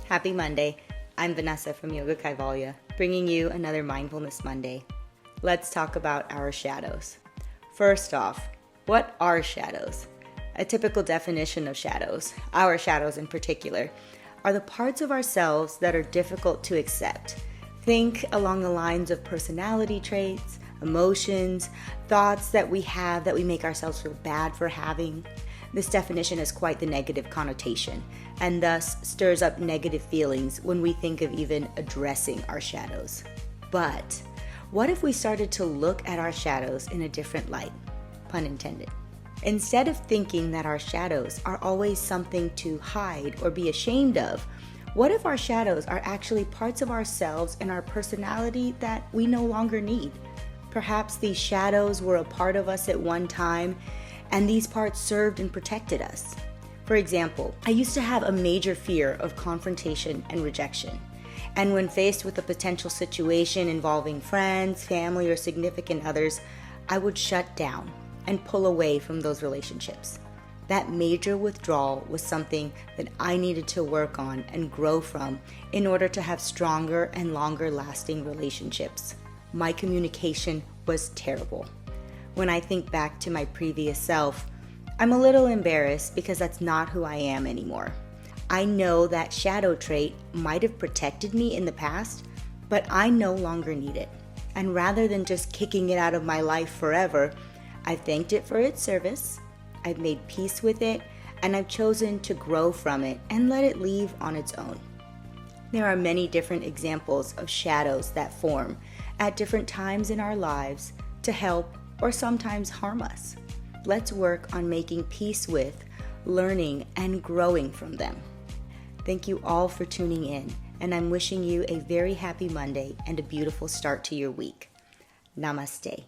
Happy Monday. I'm Vanessa from Yoga Kaivalya, bringing you another Mindfulness Monday. Let's talk about our shadows. First off, what are shadows? A typical definition of shadows, our shadows in particular, are the parts of ourselves that are difficult to accept. Think along the lines of personality traits, emotions, thoughts that we have that we make ourselves feel bad for having. This definition has quite the negative connotation and thus stirs up negative feelings when we think of even addressing our shadows. But what if we started to look at our shadows in a different light? Pun intended. Instead of thinking that our shadows are always something to hide or be ashamed of, what if our shadows are actually parts of ourselves and our personality that we no longer need? Perhaps these shadows were a part of us at one time, and these parts served and protected us. For example, I used to have a major fear of confrontation and rejection. And when faced with a potential situation involving friends, family, or significant others, I would shut down and pull away from those relationships. That major withdrawal was something that I needed to work on and grow from in order to have stronger and longer lasting relationships. My communication was terrible. When I think back to my previous self, I'm a little embarrassed because that's not who I am anymore. I know that shadow trait might have protected me in the past, but I no longer need it. And rather than just kicking it out of my life forever, I've thanked it for its service, I've made peace with it, and I've chosen to grow from it and let it leave on its own. There are many different examples of shadows that form at different times in our lives to help or sometimes harm us. Let's work on making peace with, learning, and growing from them. Thank you all for tuning in, and I'm wishing you a very happy Monday and a beautiful start to your week. Namaste.